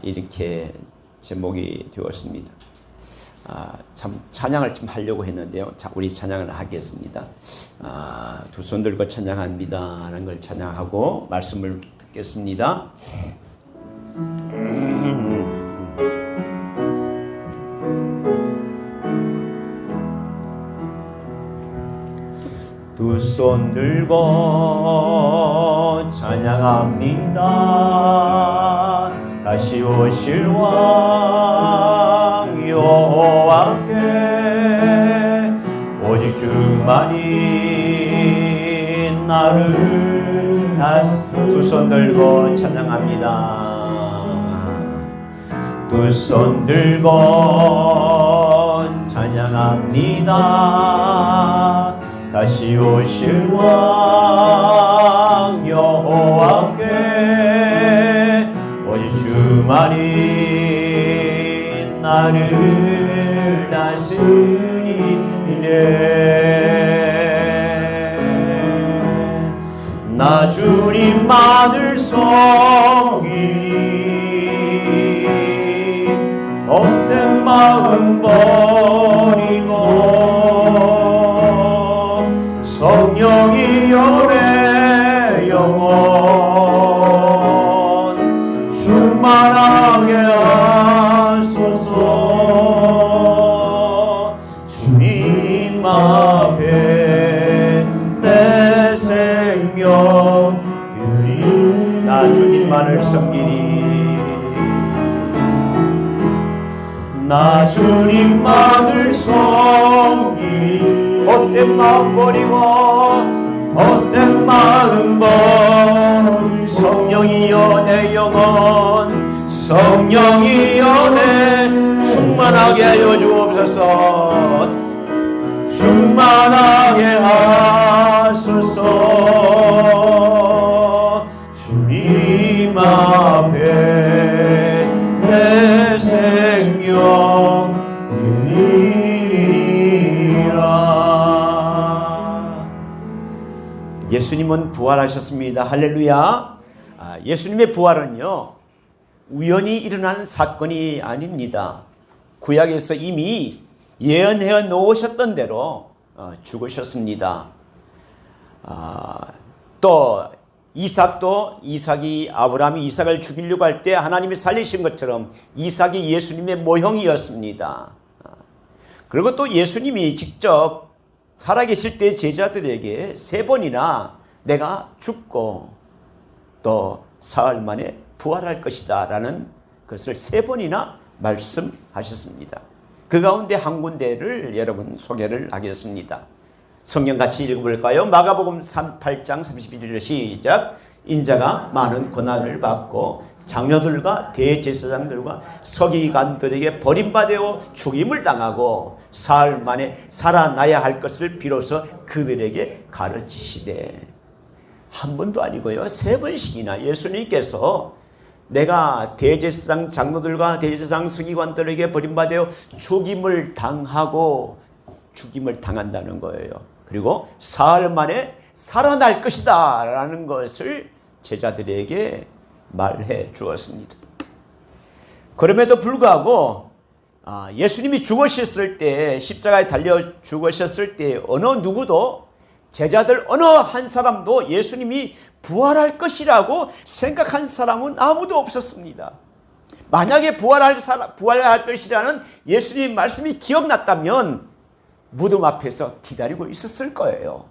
이렇게 제목이 되었습니다. 참 찬양을 좀 하려고 했는데요. 자, 우리 찬양을 하겠습니다. 두 손 들고 찬양합니다 하는 걸 찬양하고 말씀을 듣겠습니다. 두 손 들고 찬양합니다. 다시 오실 왕 여호와께 오직 주만이 나를 다스. 두 손 들고 찬양합니다. 두 손 들고 찬양합니다. 다시 오실 왕 여호와께 오직 주만이 나를 다스리네. 나 주님만을 섬기리. 헛된 마음 버리고 성령이여 내 영혼 충만하게 하소서. 주님 앞에 내 생명 드리. 나 주님만을 섬기리. 나 주님만을 섬기리. 헛된 마음 버리고 헛된 마음 버리고 성령이여 내 영혼 성령이여 내 충만하게 하여 주옵소서. 충만하게 하소서. 주님 앞에 내 생명 예수님은 부활하셨습니다. 할렐루야. 예수님의 부활은요 우연히 일어난 사건이 아닙니다. 구약에서 이미 예언해 놓으셨던 대로 죽으셨습니다. 또 이삭이 아브라함이 이삭을 죽이려고 할 때 하나님이 살리신 것처럼 이삭이 예수님의 모형이었습니다. 그리고 또 예수님이 직접 살아계실 때 제자들에게 3번이나 내가 죽고 또 사흘 만에 부활할 것이다 라는 것을 3번이나 말씀하셨습니다. 그 가운데 한 군데를 여러분 소개를 하겠습니다. 성경 같이 읽어볼까요? 마가복음 8장 31절 시작. 인자가 많은 고난을 받고 장로들과 대제사장들과 서기관들에게 버림받아 죽임을 당하고 사흘 만에 살아나야 할 것을 비로소 그들에게 가르치시되. 한 번도 아니고요 3번씩이나 예수님께서 내가 대제사장 장로들과 대제사장 서기관들에게 버림받아 죽임을 당하고 죽임을 당한다는 거예요. 그리고 사흘 만에 살아날 것이다 라는 것을 제자들에게 말해 주었습니다. 그럼에도 불구하고 예수님이 죽으셨을 때 십자가에 달려 죽으셨을 때 어느 누구도 제자들 어느 한 사람도 예수님이 부활할 것이라고 생각한 사람은 아무도 없었습니다. 만약에 부활할 것이라는 예수님 말씀이 기억났다면 무덤 앞에서 기다리고 있었을 거예요.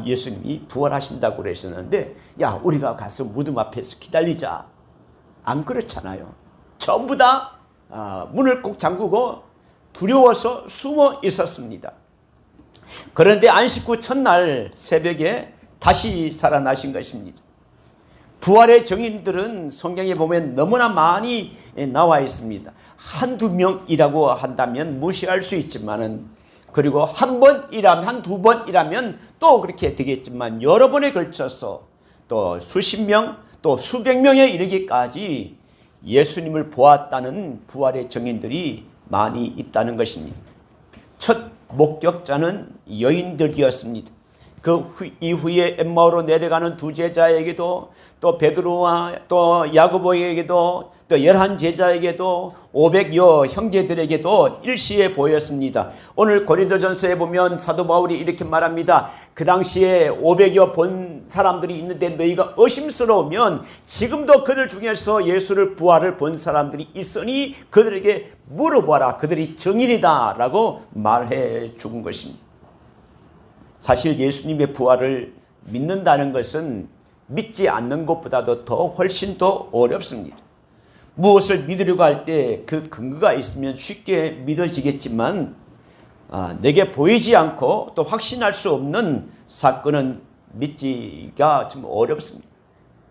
예수님이 부활하신다고 그러셨는데 야 우리가 가서 무덤 앞에서 기다리자. 안 그렇잖아요. 전부 다 문을 꼭 잠그고 두려워서 숨어 있었습니다. 그런데 안식 후 첫날 새벽에 다시 살아나신 것입니다. 부활의 증인들은 성경에 보면 너무나 많이 나와 있습니다. 한두 명이라고 한다면 무시할 수 있지만은 그리고 한 두 번이라면 또 그렇게 되겠지만 여러 번에 걸쳐서 또 수십 명 또 수백 명에 이르기까지 예수님을 보았다는 부활의 증인들이 많이 있다는 것입니다. 첫 목격자는 여인들이었습니다. 이후에 엠마오로 내려가는 두 제자에게도 또 베드로와 또 야고보에게도 또 11제자에게도 500여 형제들에게도 일시에 보였습니다. 오늘 고린도전서에 보면 사도 바울이 이렇게 말합니다. 그 당시에 500여 본 사람들이 있는데 너희가 의심스러우면 지금도 그들 중에서 예수를 부활을 본 사람들이 있으니 그들에게 물어보아라. 그들이 증인이다 라고 말해 죽은 것입니다. 사실 예수님의 부활을 믿는다는 것은 믿지 않는 것보다도 더 훨씬 더 어렵습니다. 무엇을 믿으려고 할 때 그 근거가 있으면 쉽게 믿어지겠지만 내게 보이지 않고 또 확신할 수 없는 사건은 믿기가 좀 어렵습니다.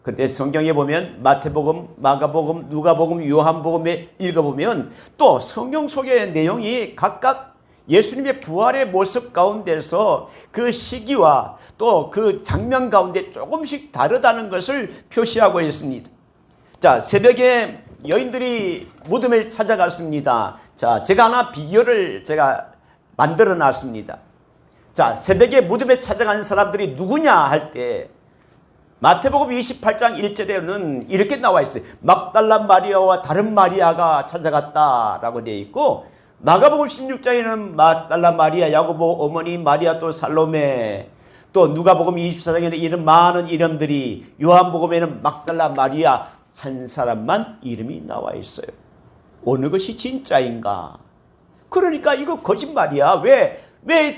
그런데 성경에 보면 마태복음, 마가복음, 누가복음, 요한복음에 읽어보면 또 성경 속의 내용이 각각 예수님의 부활의 모습 가운데서 그 시기와 또 그 장면 가운데 조금씩 다르다는 것을 표시하고 있습니다. 자, 새벽에 여인들이 무덤을 찾아갔습니다. 자, 제가 하나 비교를 제가 만들어 놨습니다. 자, 새벽에 무덤에 찾아간 사람들이 누구냐 할 때 마태복음 28장 1절에는 이렇게 나와 있어요. 막달라 마리아와 다른 마리아가 찾아갔다라고 되어 있고, 마가복음 16장에는 막달라 마리아, 야고보 어머니 마리아, 또 살로메, 또 누가복음 24장에는 이런 많은 이름들이, 요한복음에는 막달라 마리아 한 사람만 이름이 나와 있어요. 어느 것이 진짜인가? 그러니까 이거 거짓말이야. 왜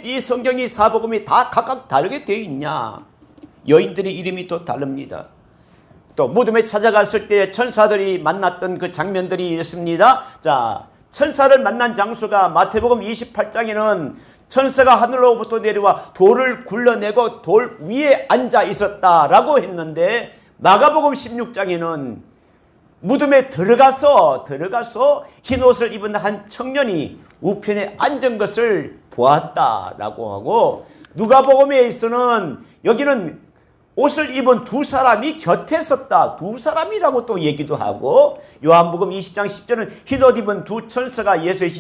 이 성경이 사복음이 다 각각 다르게 되어 있냐? 여인들의 이름이 또 다릅니다. 또 무덤에 찾아갔을 때 천사들이 만났던 그 장면들이 있습니다. 자, 천사를 만난 장소가 마태복음 28장에는 천사가 하늘로부터 내려와 돌을 굴러내고 돌 위에 앉아 있었다라고 했는데, 마가복음 16장에는 무덤에 들어가서 흰 옷을 입은 한 청년이 우편에 앉은 것을 보았다라고 하고, 누가복음에 있어는 여기는 옷을 입은 두 사람이 곁에 섰다, 두 사람이라고 또 얘기도 하고, 요한복음 20장 10절은 흰 옷 입은 두 천사가 예수의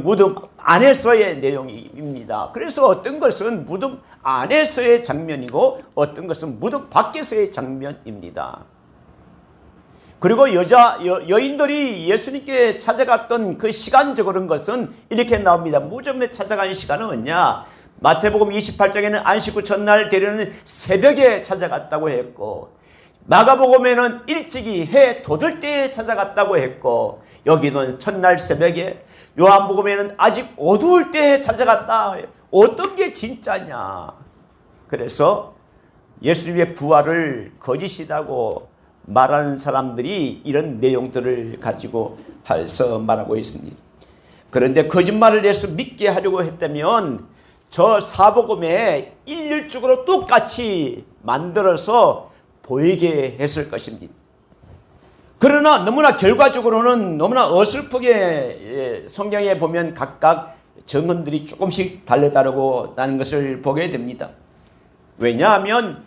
무덤 안에서의 내용입니다. 그래서 어떤 것은 무덤 안에서의 장면이고 어떤 것은 무덤 밖에서의 장면입니다. 그리고 여인들이 예수님께 찾아갔던 그 시간적으로는 것은 이렇게 나옵니다. 무덤에 찾아가는 시간은 뭐냐? 마태복음 28장에는 안식 후 첫날 되려는 새벽에 찾아갔다고 했고, 마가복음에는 일찍이 해 돋을 때에 찾아갔다고 했고, 여기는 첫날 새벽에, 요한복음에는 아직 어두울 때에 찾아갔다. 어떤 게 진짜냐? 그래서 예수님의 부활을 거짓이라고 말하는 사람들이 이런 내용들을 가지고 해서 말하고 있습니다. 그런데 거짓말을 해서 믿게 하려고 했다면 저 사복음에 일률적으로 똑같이 만들어서 보이게 했을 것입니다. 그러나 너무나 결과적으로는 너무나 어설프게 성경에 보면 각각 정언들이 조금씩 다르다고 하는 것을 보게 됩니다. 왜냐하면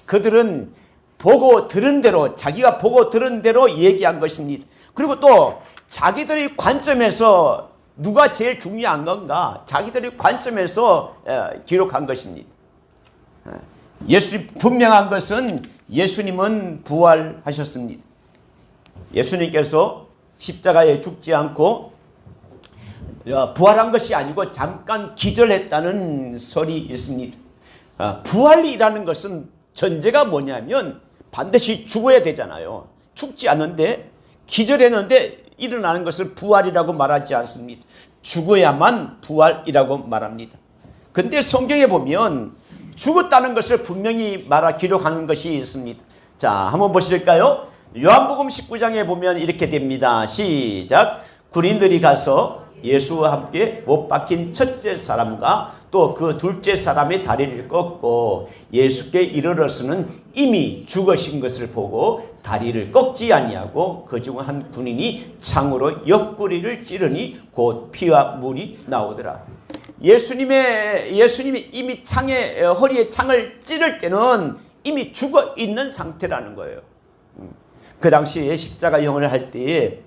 그들은 보고 들은 대로, 자기가 보고 들은 대로 얘기한 것입니다. 그리고 또 자기들의 관점에서 누가 제일 중요한 건가? 자기들의 관점에서 기록한 것입니다. 예수님 분명한 것은 예수님은 부활하셨습니다. 예수님께서 십자가에 죽지 않고 부활한 것이 아니고 잠깐 기절했다는 설이 있습니다. 부활이라는 것은 전제가 뭐냐면 반드시 죽어야 되잖아요. 죽지 않는데 기절했는데 일어나는 것을 부활이라고 말하지 않습니다. 죽어야만 부활이라고 말합니다. 근데 성경에 보면 죽었다는 것을 분명히 기록하는 것이 있습니다. 자, 한번 보실까요? 요한복음 19장에 보면 이렇게 됩니다. 시작. 군인들이 가서 예수와 함께 못 박힌 첫째 사람과 또 그 둘째 사람의 다리를 꺾고 예수께 이르러서는 이미 죽으신 것을 보고 다리를 꺾지 아니하고 그중 한 군인이 창으로 옆구리를 찌르니 곧 피와 물이 나오더라. 예수님이 이미 허리에 창을 찌를 때는 이미 죽어 있는 상태라는 거예요. 그 당시에 십자가형을 할 때에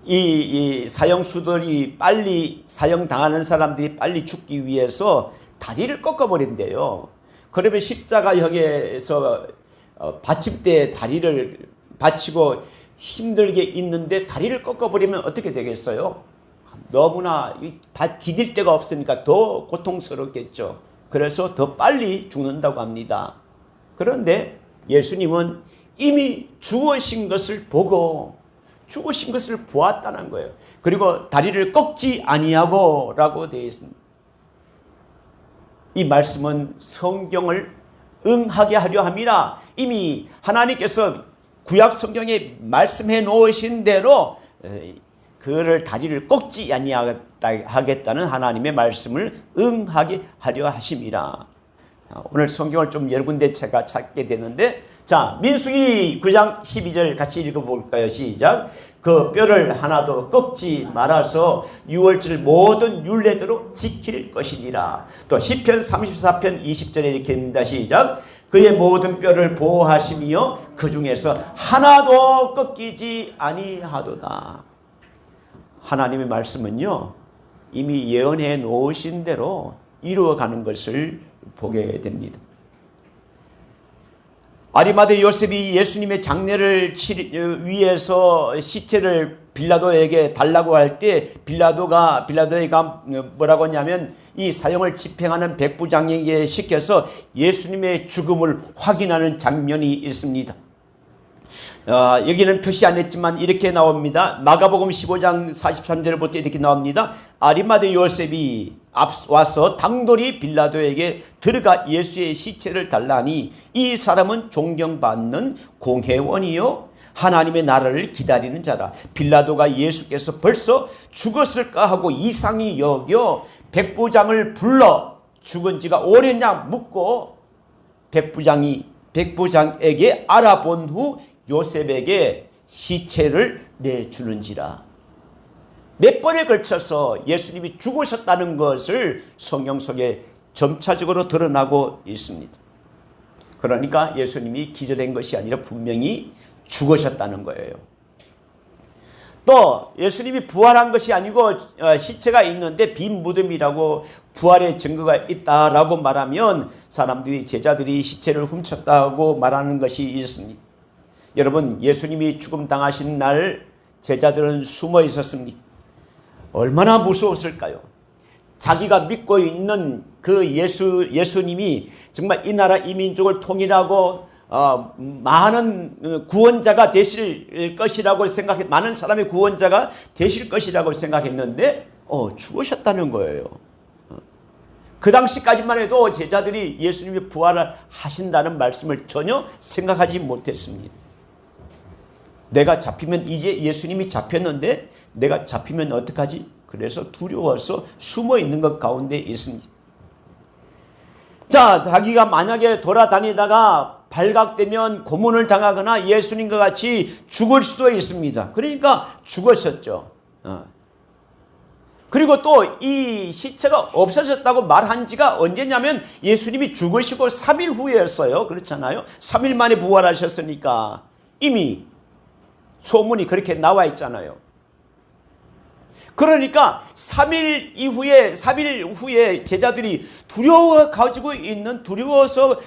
이 사형수들이 빨리 사형당하는 사람들이 빨리 죽기 위해서 다리를 꺾어버린대요. 그러면 십자가형에서 받침대에 다리를 받치고 힘들게 있는데 다리를 꺾어버리면 어떻게 되겠어요? 너무나 디딜 데가 없으니까 더 고통스럽겠죠. 그래서 더 빨리 죽는다고 합니다. 그런데 예수님은 이미 죽으신 것을 보고 죽으신 것을 보았다는 거예요. 그리고 다리를 꺾지 아니하고 라고 되어 있습니다. 이 말씀은 성경을 응하게 하려 함이라. 이미 하나님께서 구약 성경에 말씀해 놓으신 대로 그를 다리를 꺾지 아니하겠다는 하나님의 말씀을 응하게 하려 하심이라. 오늘 성경을 좀 여러 군데 제가 찾게 되는데, 자, 민수기 9장 12절 같이 읽어볼까요? 시작. 그 뼈를 하나도 꺾지 말아서 유월절 모든 율례대로 지킬 것이니라. 또 시편 34편 20절에 이렇게 합니다. 시작. 그의 모든 뼈를 보호하시며 그 중에서 하나도 꺾이지 아니하도다. 하나님의 말씀은요, 이미 예언해 놓으신 대로 이루어가는 것을 보게 됩니다. 아리마대 요셉이 예수님의 장례를 위해서 시체를 빌라도에게 달라고 할 때 빌라도가 뭐라고 했냐면 이 사형을 집행하는 백부장에게 시켜서 예수님의 죽음을 확인하는 장면이 있습니다. 여기는 표시 안 했지만 이렇게 나옵니다. 마가복음 15장 43절부터 이렇게 나옵니다. 아리마대 요셉이 와서 당돌이 빌라도에게 들어가 예수의 시체를 달라니 이 사람은 존경받는 공회원이요 하나님의 나라를 기다리는 자라. 빌라도가 예수께서 벌써 죽었을까 하고 이상히 여겨 백부장을 불러 죽은 지가 오래냐 묻고 백부장에게 알아본 후 요셉에게 시체를 내주는지라. 몇 번에 걸쳐서 예수님이 죽으셨다는 것을 성경 속에 점차적으로 드러나고 있습니다. 그러니까 예수님이 기절한 것이 아니라 분명히 죽으셨다는 거예요. 또 예수님이 부활한 것이 아니고 시체가 있는데 빈 무덤이라고 부활의 증거가 있다라고 말하면 사람들이 제자들이 시체를 훔쳤다고 말하는 것이 있습니다. 여러분, 예수님이 죽음 당하신 날 제자들은 숨어 있었습니다. 얼마나 무서웠을까요? 자기가 믿고 있는 그 예수님이 정말 이 나라 이 민족을 통일하고 많은 구원자가 되실 것이라고 많은 사람의 구원자가 되실 것이라고 생각했는데 죽으셨다는 거예요. 그 당시까지만 해도 제자들이 예수님이 부활을 하신다는 말씀을 전혀 생각하지 못했습니다. 내가 잡히면, 이제 예수님이 잡혔는데 내가 잡히면 어떡하지? 그래서 두려워서 숨어 있는 것 가운데 있습니다. 자, 자기가 만약에 돌아다니다가 발각되면 고문을 당하거나 예수님과 같이 죽을 수도 있습니다. 그러니까 죽었었죠. 그리고 또 이 시체가 없어졌다고 말한 지가 언제냐면 예수님이 죽으시고 3일 후였어요. 그렇잖아요. 3일 만에 부활하셨으니까 이미 소문이 그렇게 나와 있잖아요. 그러니까 3일 후에 제자들이 두려워서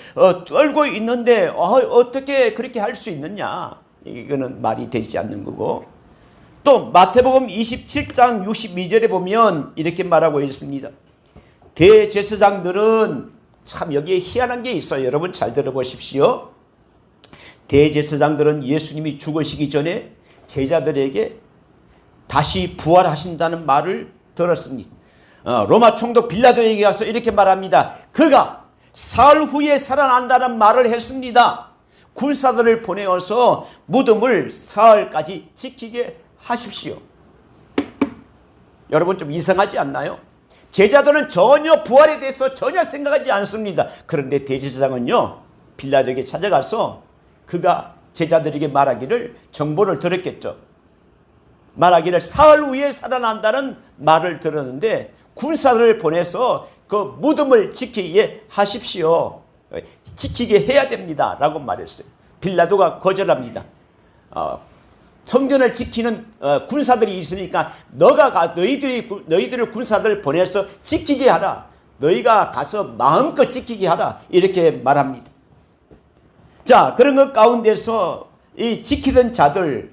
떨고 있는데 어떻게 그렇게 할 수 있느냐? 이거는 말이 되지 않는 거고. 또 마태복음 27장 62절에 보면 이렇게 말하고 있습니다. 대제사장들은 참 여기에 희한한 게 있어요. 여러분 잘 들어보십시오. 대제사장들은 예수님이 죽으시기 전에 제자들에게 다시 부활하신다는 말을 들었습니다. 로마 총독 빌라도에게 가서 이렇게 말합니다. 그가 사흘 후에 살아난다는 말을 했습니다. 군사들을 보내어서 무덤을 사흘까지 지키게 하십시오. 여러분 좀 이상하지 않나요? 제자들은 전혀 부활에 대해서 전혀 생각하지 않습니다. 그런데 대제사장은요, 빌라도에게 찾아가서 그가 제자들에게 말하기를 정보를 들었겠죠. 말하기를 사흘 후에 살아난다는 말을 들었는데 군사들을 보내서 그 무덤을 지키게 하십시오. 지키게 해야 됩니다. 라고 말했어요. 빌라도가 거절합니다. 성전을 지키는 군사들이 있으니까 너희들을 군사들을 보내서 지키게 하라. 너희가 가서 마음껏 지키게 하라. 이렇게 말합니다. 자, 그런 것 가운데서 이 지키던 자들,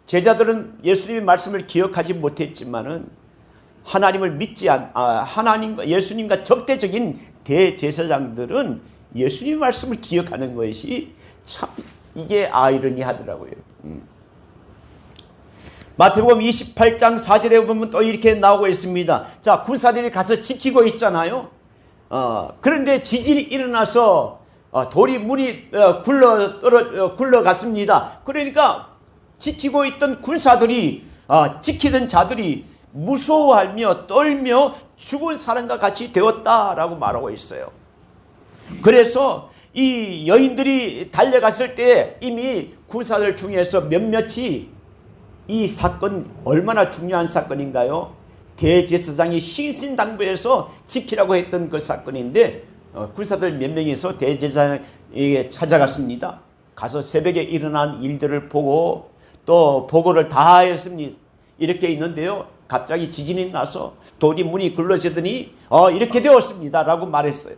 제자들은 예수님의 말씀을 기억하지 못했지만은 하나님을 믿지 하나님과 예수님과 적대적인 대제사장들은 예수님의 말씀을 기억하는 것이 참 이게 아이러니하더라고요. 마태복음 28장 4절에 보면 또 이렇게 나오고 있습니다. 자, 군사들이 가서 지키고 있잖아요. 그런데 지진이 일어나서 돌이 문이 굴러갔습니다. 그러니까 지키고 있던 군사들이 지키던 자들이 무서워하며 떨며 죽은 사람과 같이 되었다라고 말하고 있어요. 그래서 이 여인들이 달려갔을 때 이미 군사들 중에서 몇몇이 이 사건 얼마나 중요한 사건인가요? 대제사장이 신신당부해서 지키라고 했던 그 사건인데 군사들 몇 명이서 대제사장에게 찾아갔습니다. 가서 새벽에 일어난 일들을 보고 또 보고를 다 했습니다. 이렇게 있는데요, 갑자기 지진이 나서 돌이 문이 굴러지더니 이렇게 되었습니다 라고 말했어요.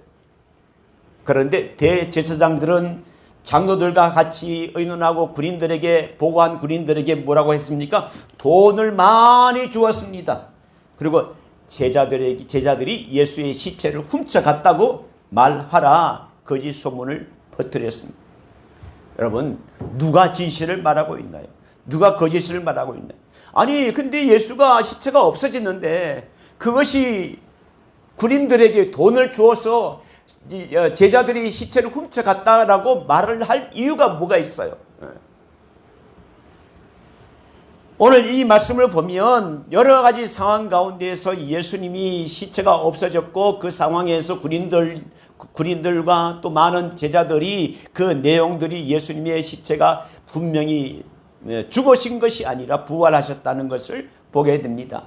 그런데 대제사장들은 장로들과 같이 의논하고 군인들에게 보고한 군인들에게 뭐라고 했습니까? 돈을 많이 주었습니다. 그리고 제자들이 예수의 시체를 훔쳐갔다고 말하라 거짓 소문을 퍼뜨렸습니다. 여러분, 누가 진실을 말하고 있나요? 누가 거짓을 말하고 있나요? 아니, 근데 예수가 시체가 없어졌는데 그것이 군인들에게 돈을 주어서 제자들이 시체를 훔쳐갔다라고 말을 할 이유가 뭐가 있어요? 오늘 이 말씀을 보면 여러 가지 상황 가운데에서 예수님이 시체가 없어졌고 그 상황에서 군인들과 또 많은 제자들이 그 내용들이 예수님의 시체가 분명히 죽으신 것이 아니라 부활하셨다는 것을 보게 됩니다.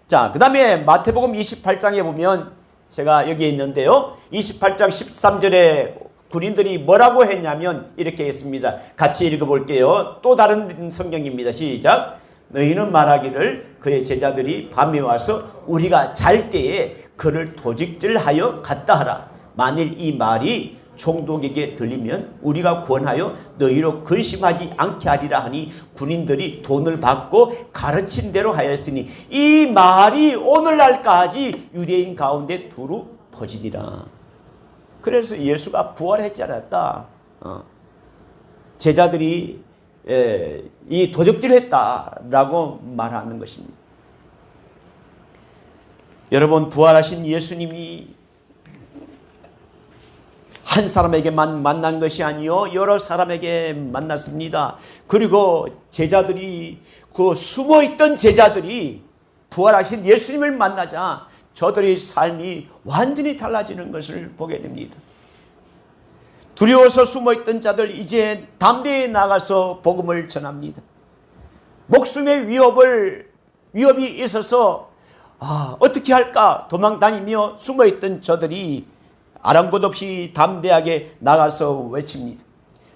자, 그 다음에 마태복음 28장에 보면 제가 여기 있는데요, 28장 13절에 군인들이 뭐라고 했냐면 이렇게 했습니다. 같이 읽어볼게요. 또 다른 성경입니다. 시작. 너희는 말하기를 그의 제자들이 밤에 와서 우리가 잘 때에 그를 도적질하여 갔다 하라. 만일 이 말이 총독에게 들리면 우리가 권하여 너희로 근심하지 않게 하리라 하니 군인들이 돈을 받고 가르친 대로 하였으니 이 말이 오늘날까지 유대인 가운데 두루 퍼지니라. 그래서 예수가 부활했지 않았다. 제자들이 이 도적질했다라고 말하는 것입니다. 여러분, 부활하신 예수님이 한 사람에게만 만난 것이 아니요 여러 사람에게 만났습니다. 그리고 제자들이 그 숨어있던 제자들이 부활하신 예수님을 만나자 저들의 삶이 완전히 달라지는 것을 보게 됩니다. 두려워서 숨어있던 자들 이제 담대히 나가서 복음을 전합니다. 목숨의 위협이 있어서 어떻게 할까 도망다니며 숨어있던 저들이 아랑곳 없이 담대하게 나가서 외칩니다.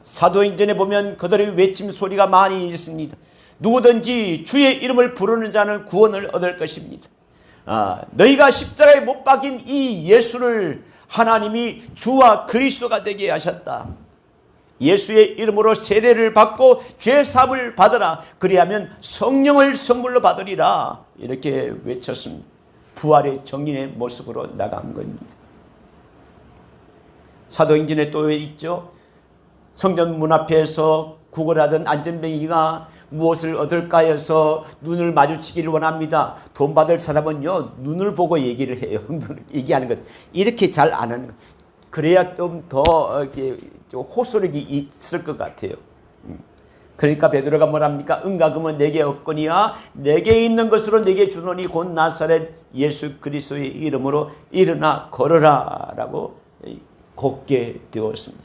사도행전에 보면 그들의 외침 소리가 많이 있습니다. 누구든지 주의 이름을 부르는 자는 구원을 얻을 것입니다. 너희가 십자가에 못 박인 이 예수를 하나님이 주와 그리스도가 되게 하셨다. 예수의 이름으로 세례를 받고 죄 사함을 받으라. 그리하면 성령을 선물로 받으리라. 이렇게 외쳤습니다. 부활의 정인의 모습으로 나간 겁니다. 사도행전에 또 있죠. 성전 문 앞에서 구걸하던 안전뱅이가 무엇을 얻을까 해서 눈을 마주치기를 원합니다. 돈 받을 사람은요 눈을 보고 얘기를 해요. 얘기하는 것 이렇게 잘 안 하는 것. 그래야 좀 더 호소력이 있을 것 같아요. 그러니까 베드로가 뭐랍니까? 은과 금은 내게 없거니와 내게 있는 것으로 내게 주노니 곧 나사렛 예수 그리스도의 이름으로 일어나 걸어라 라고 걷게 되었습니다.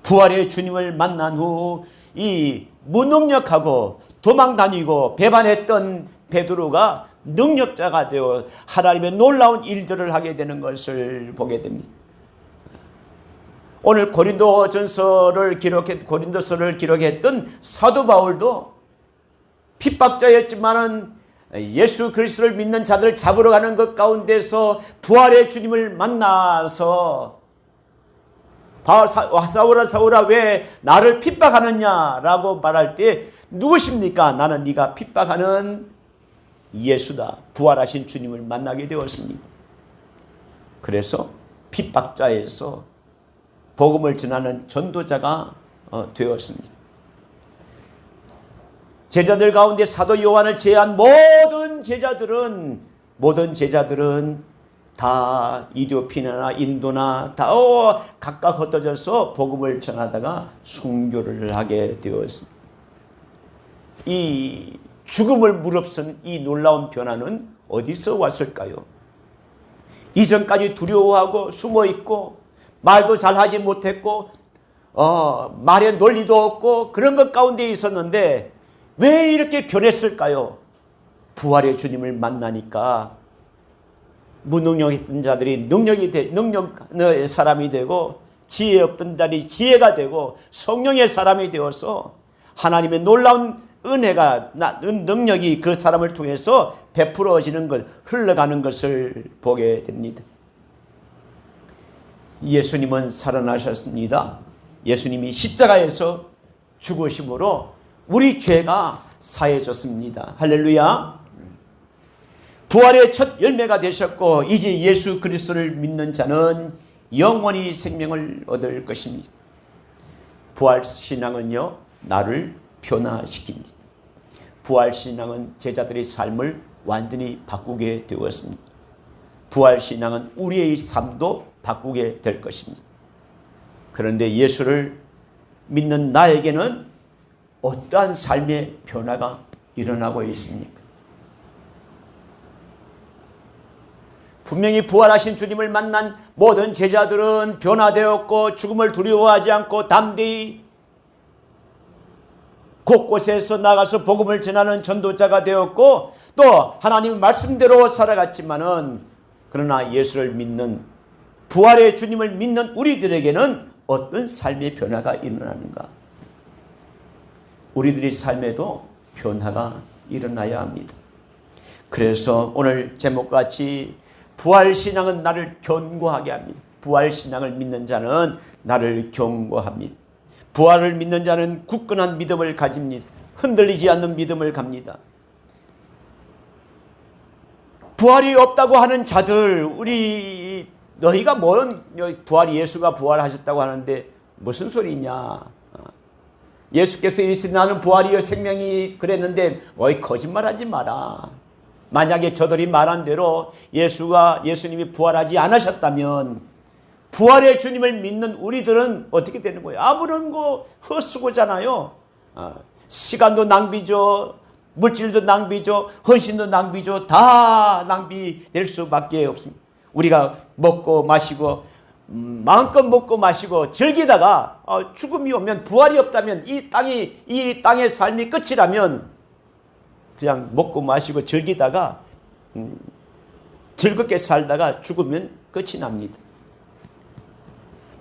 부활의 주님을 만난 후 이 무능력하고 도망다니고 배반했던 베드로가 능력자가 되어 하나님의 놀라운 일들을 하게 되는 것을 보게 됩니다. 오늘 고린도서를 기록했던 사도 바울도 핍박자였지만은 예수 그리스도를 믿는 자들을 잡으러 가는 것 가운데서 부활의 주님을 만나서 사울아 사울아 왜 나를 핍박하느냐라고 말할 때 누구십니까? 나는 네가 핍박하는 예수다. 부활하신 주님을 만나게 되었습니다. 그래서 핍박자에서 복음을 전하는 전도자가 되었습니다. 제자들 가운데 사도 요한을 제외한 모든 제자들은 다 이디오피아나 인도나 다 각각 흩어져서 복음을 전하다가 순교를 하게 되었습니다. 이 죽음을 무릅쓴 이 놀라운 변화는 어디서 왔을까요? 이전까지 두려워하고 숨어있고 말도 잘하지 못했고 말에 논리도 없고 그런 것 가운데 있었는데 왜 이렇게 변했을까요? 부활의 주님을 만나니까 무능력했던 자들이 능력의 사람이 되고 지혜 없던 자들이 지혜가 되고 성령의 사람이 되어서 하나님의 놀라운 은혜가 능력이 그 사람을 통해서 베풀어지는 것, 흘러가는 것을 보게 됩니다. 예수님은 살아나셨습니다. 예수님이 십자가에서 죽으심으로 우리 죄가 사해졌습니다. 할렐루야. 부활의 첫 열매가 되셨고 이제 예수 그리스도를 믿는 자는 영원히 생명을 얻을 것입니다. 부활신앙은요, 나를 변화시킵니다. 부활신앙은 제자들의 삶을 완전히 바꾸게 되었습니다. 부활신앙은 우리의 삶도 바꾸게 될 것입니다. 그런데 예수를 믿는 나에게는 어떠한 삶의 변화가 일어나고 있습니까? 분명히 부활하신 주님을 만난 모든 제자들은 변화되었고 죽음을 두려워하지 않고 담대히 곳곳에서 나가서 복음을 전하는 전도자가 되었고 또 하나님 말씀대로 살아갔지만은 그러나 예수를 믿는 부활의 주님을 믿는 우리들에게는 어떤 삶의 변화가 일어나는가? 우리들의 삶에도 변화가 일어나야 합니다. 그래서 오늘 제목같이 부활신앙은 나를 견고하게 합니다. 부활신앙을 믿는 자는 나를 견고합니다. 부활을 믿는 자는 굳건한 믿음을 가집니다. 흔들리지 않는 믿음을 갑니다. 부활이 없다고 하는 자들, 너희가 뭔 예수가 부활하셨다고 하는데 무슨 소리냐? 예수께서 이르시되 나는 부활이요 생명이 그랬는데 거짓말하지 마라. 만약에 저들이 말한 대로 예수님이 부활하지 않으셨다면 부활의 주님을 믿는 우리들은 어떻게 되는 거예요? 아무런 거 헛수고잖아요. 시간도 낭비죠. 물질도 낭비죠. 헌신도 낭비죠. 다 낭비될 수밖에 없습니다. 우리가 먹고 마시고 마음껏 먹고 마시고 즐기다가 죽음이 오면 부활이 없다면 이 땅의 삶이 끝이라면 그냥 먹고 마시고 즐기다가 즐겁게 살다가 죽으면 끝이 납니다.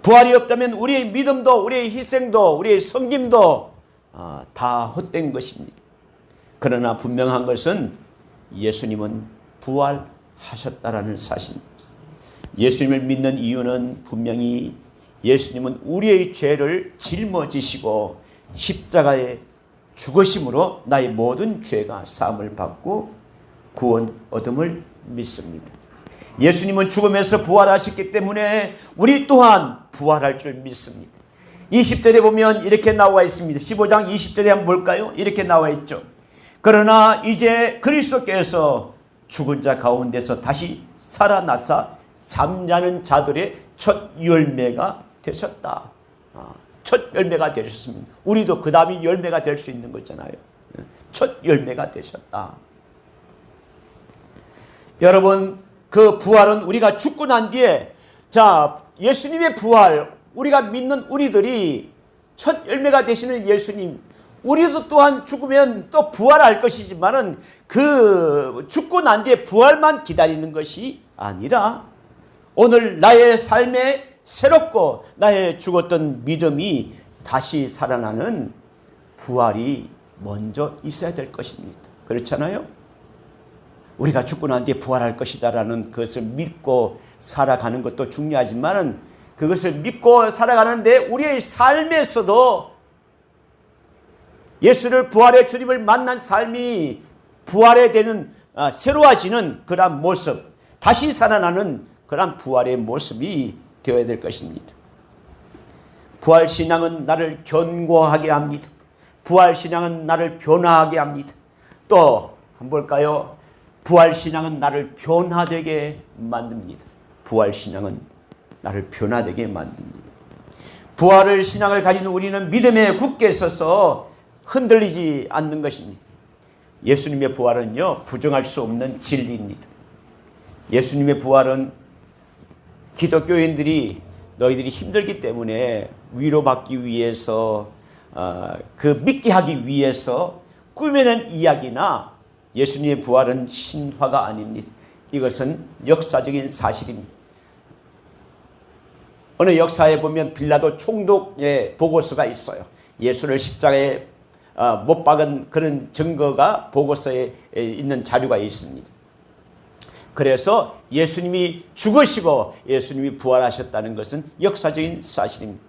부활이 없다면 우리의 믿음도 우리의 희생도 우리의 섬김도 다 헛된 것입니다. 그러나 분명한 것은 예수님은 부활하셨다라는 사실입니다. 예수님을 믿는 이유는 분명히 예수님은 우리의 죄를 짊어지시고 십자가에 죽으심으로 나의 모든 죄가 사함을 받고 구원 얻음을 믿습니다. 예수님은 죽음에서 부활하셨기 때문에 우리 또한 부활할 줄 믿습니다. 20절에 보면 이렇게 나와 있습니다. 15장 20절에 한번 볼까요? 이렇게 나와 있죠. 그러나 이제 그리스도께서 죽은 자 가운데서 다시 살아나사 잠자는 자들의 첫 열매가 되셨다. 첫 열매가 되셨습니다. 우리도 그 다음이 열매가 될 수 있는 거잖아요. 첫 열매가 되셨다. 여러분, 그 부활은 우리가 죽고 난 뒤에 예수님의 부활, 우리가 믿는 우리들이 첫 열매가 되시는 예수님, 우리도 또한 죽으면 또 부활할 것이지만은 그 죽고 난 뒤에 부활만 기다리는 것이 아니라 오늘 나의 삶에 새롭고 나의 죽었던 믿음이 다시 살아나는 부활이 먼저 있어야 될 것입니다. 그렇잖아요? 우리가 죽고 난 뒤에 부활할 것이다라는 것을 믿고 살아가는 것도 중요하지만은 그것을 믿고 살아가는데 우리의 삶에서도 예수를 부활의 주님을 만난 삶이 부활에 되는 새로워지는 그러한 모습, 다시 살아나는 그러한 부활의 모습이 되어야 될 것입니다. 부활신앙은 나를 견고하게 합니다. 부활신앙은 나를 변화하게 합니다. 또 한번 볼까요? 부활신앙은 나를 변화되게 만듭니다. 부활신앙은 나를 변화되게 만듭니다. 부활을 신앙을 가진 우리는 믿음에 굳게 서서 흔들리지 않는 것입니다. 예수님의 부활은요, 부정할 수 없는 진리입니다. 예수님의 부활은 기독교인들이 너희들이 힘들기 때문에 위로받기 위해서 그 믿게 하기 위해서 꾸며낸 이야기나 예수님의 부활은 신화가 아닙니다. 이것은 역사적인 사실입니다. 어느 역사에 보면 빌라도 총독의 보고서가 있어요. 예수를 십자가에 못 박은 그런 증거가 보고서에 있는 자료가 있습니다. 그래서 예수님이 죽으시고 예수님이 부활하셨다는 것은 역사적인 사실입니다.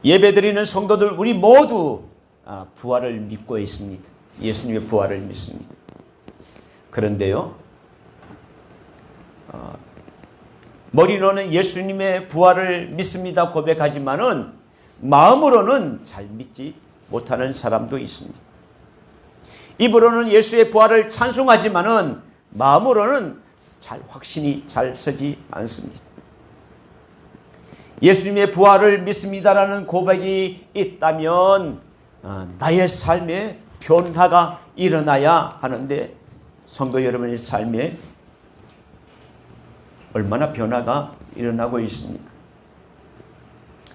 예배드리는 성도들 우리 모두 부활을 믿고 있습니다. 예수님의 부활을 믿습니다. 그런데요, 머리로는 예수님의 부활을 믿습니다 고백하지만은 마음으로는 잘 믿지 못하는 사람도 있습니다. 입으로는 예수의 부활을 찬송하지만은 마음으로는 잘 확신이 잘 서지 않습니다. 예수님의 부활을 믿습니다라는 고백이 있다면 나의 삶에 변화가 일어나야 하는데 성도 여러분의 삶에 얼마나 변화가 일어나고 있습니까?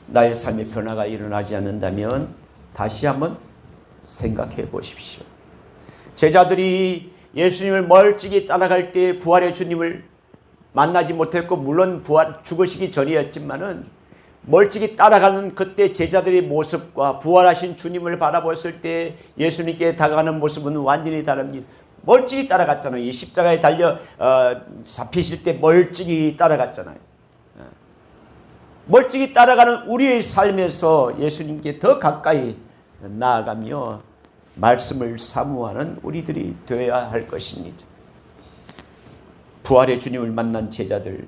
나의 삶에 변화가 일어나지 않는다면 다시 한번 생각해 보십시오. 제자들이 예수님을 멀찍이 따라갈 때 부활의 주님을 만나지 못했고 물론 죽으시기 전이었지만은 멀찍이 따라가는 그때 제자들의 모습과 부활하신 주님을 바라보았을 때 예수님께 다가가는 모습은 완전히 다릅니다. 멀찍이 따라갔잖아요. 이 십자가에 달려 잡히실 때 멀찍이 따라갔잖아요. 멀찍이 따라가는 우리의 삶에서 예수님께 더 가까이 나아가며 말씀을 사모하는 우리들이 되어야 할 것입니다. 부활의 주님을 만난 제자들,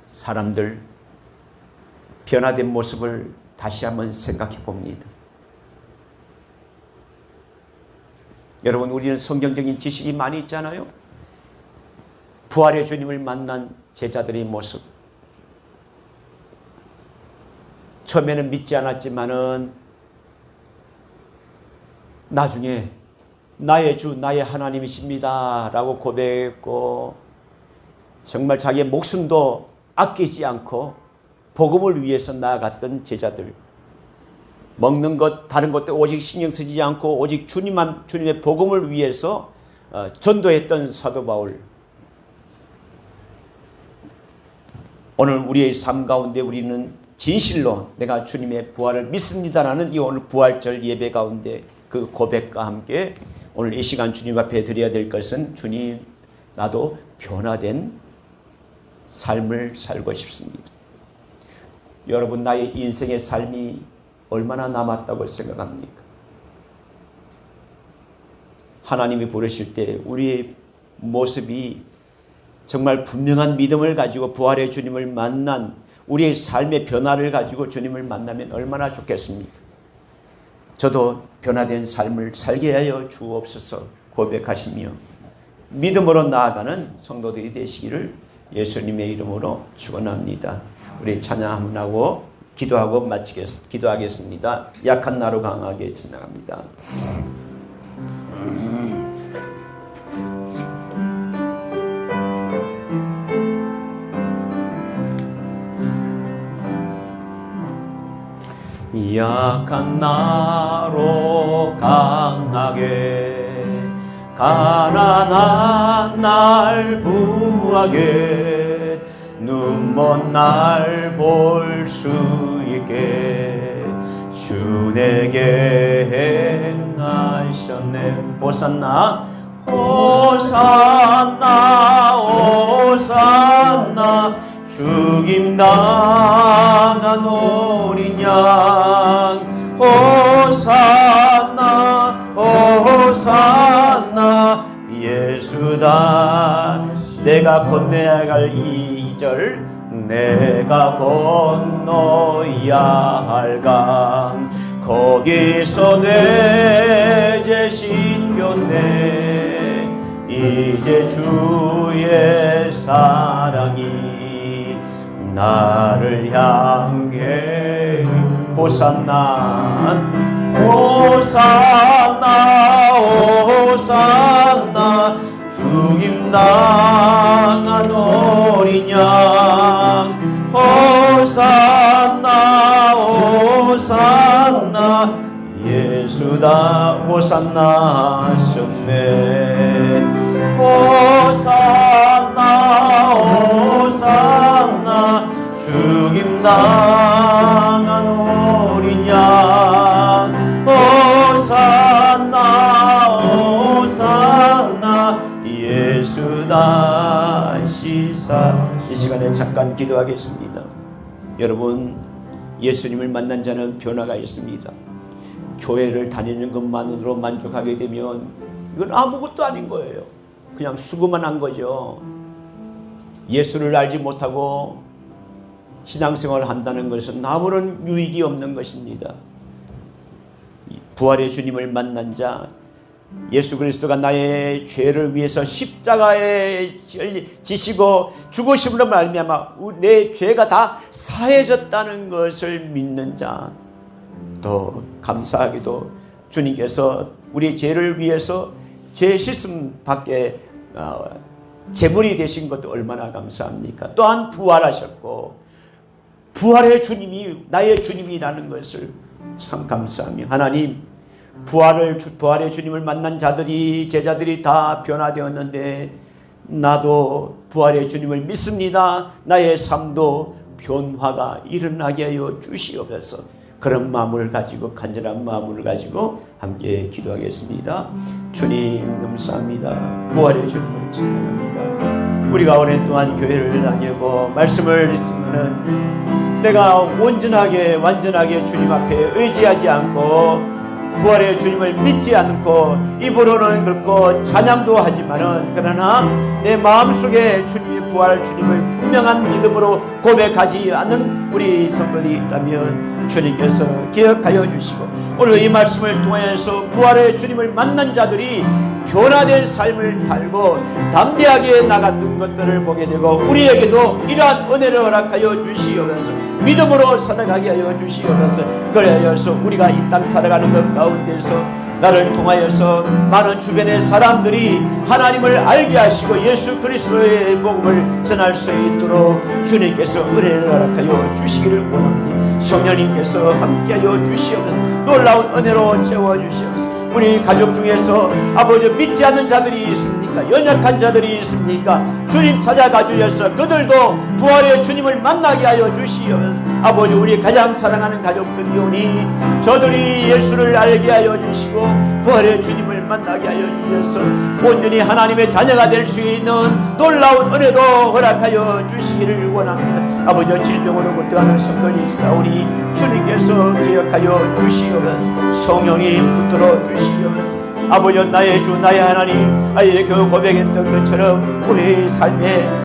사람들, 변화된 모습을 다시 한번 생각해 봅니다. 여러분, 우리는 성경적인 지식이 많이 있잖아요. 부활의 주님을 만난 제자들의 모습. 처음에는 믿지 않았지만은 나중에 나의 주, 나의 하나님이십니다 라고 고백했고 정말 자기의 목숨도 아끼지 않고 복음을 위해서 나아갔던 제자들, 먹는 것 다른 것도 오직 신경 쓰지 않고 오직 주님만, 주님의 복음을 위해서 전도했던 사도 바울. 오늘 우리의 삶 가운데 우리는 진실로 내가 주님의 부활을 믿습니다라는 이 오늘 부활절 예배 가운데 그 고백과 함께 오늘 이 시간 주님 앞에 드려야 될 것은 주님, 나도 변화된 삶을 살고 싶습니다. 여러분, 나의 인생의 삶이 얼마나 남았다고 생각합니까? 하나님이 부르실 때 우리의 모습이 정말 분명한 믿음을 가지고 부활의 주님을 만난 우리의 삶의 변화를 가지고 주님을 만나면 얼마나 좋겠습니까? 저도 변화된 삶을 살게 하여 주옵소서 고백하시며 믿음으로 나아가는 성도들이 되시기를 예수님의 이름으로 축원합니다. 우리 찬양 한번 하고 기도하겠습니다. 약한 나로 강하게 찬양합니다. 약한 나로 강하게 가난한 날 부하게 눈먼 날 볼 수 있게 주 내게 행하셨네. 호산나 호산나 호산나 죽임 당한 어린 양. 호산나 호산나 예수다. 내가 건너야 갈 이 절, 내가 건너야 할 강, 거기서 내 죄 씻겼네. 이제 주의 사랑이 나를 향해. 호산나 호산나 호산나 죽임 당한 어린 양. 호산나 호산나 예수다. 호산나 하셨네. 호산나 호산나 죽임 당한 어린 양. 호산나 호산나 예수다 시사. 이 시간에 잠깐 기도하겠습니다. 여러분, 예수님을 만난 자는 변화가 있습니다. 교회를 다니는 것만으로 만족하게 되면 이건 아무것도 아닌 거예요. 그냥 수고만 한 거죠. 예수를 알지 못하고 신앙생활을 한다는 것은 아무런 유익이 없는 것입니다. 부활의 주님을 만난 자, 예수 그리스도가 나의 죄를 위해서 십자가에 지시고 죽으심으로 말미암아 내 죄가 다 사해졌다는 것을 믿는 자, 또 감사하게도 주님께서 우리 죄를 위해서 죄 씻음 받게 제물이 되신 것도 얼마나 감사합니까? 또한 부활하셨고 부활의 주님이 나의 주님이라는 것을 참 감사하며, 하나님, 부활의 주님을 만난 자들이, 제자들이 다 변화되었는데 나도 부활의 주님을 믿습니다. 나의 삶도 변화가 일어나게 하여 주시옵소서. 그런 마음을 가지고, 간절한 마음을 가지고 함께 기도하겠습니다. 주님 감사합니다. 부활의 주님을 찬양합니다. 우리가 오랜 동안 교회를 다니고 말씀을 듣지만은 내가 완전하게 주님 앞에 의지하지 않고 부활의 주님을 믿지 않고 입으로는 그렇고 찬양도 하지만은, 그러나 내 마음속에 주님의 부활 주님을 분명한 믿음으로 고백하지 않는 우리 성도들이 있다면 주님께서 기억하여 주시고, 오늘 이 말씀을 통해서 부활의 주님을 만난 자들이 변화된 삶을 살고 담대하게 나갔던 것들을 보게 되고 우리에게도 이러한 은혜를 허락하여 주시옵소서. 믿음으로 살아가게 하여 주시옵소서. 그래서 우리가 이 땅 살아가는 것 가운데서 나를 통하여서 많은 주변의 사람들이 하나님을 알게 하시고 예수 그리스도의 복음을 전할 수 있도록 주님께서 은혜를 허락하여 주시기를 원합니다. 성령님께서 함께하여 주시옵소서. 놀라운 은혜로 채워주시옵소서. 우리 가족 중에서 아버지 믿지 않는 자들이 있습니까? 연약한 자들이 있습니까? 주님 찾아가 주셔서 그들도 부활의 주님을 만나게 하여 주시옵소서. 아버지, 우리 가장 사랑하는 가족들이 오니 저들이 예수를 알게 하여 주시고 부활의 주님을 만나게 하여 주셔서 온전히 하나님의 자녀가 될 수 있는 놀라운 은혜도 허락하여 주시기를 원합니다. 아버지, 질병으로 고통하는 성도들이 있사오니 주님께서 기억하여 주시옵소서. 성령님 붙들어 주시옵소서. 아버지, 나의 주 나의 하나님, 아예 그 고백했던 것처럼 우리 삶에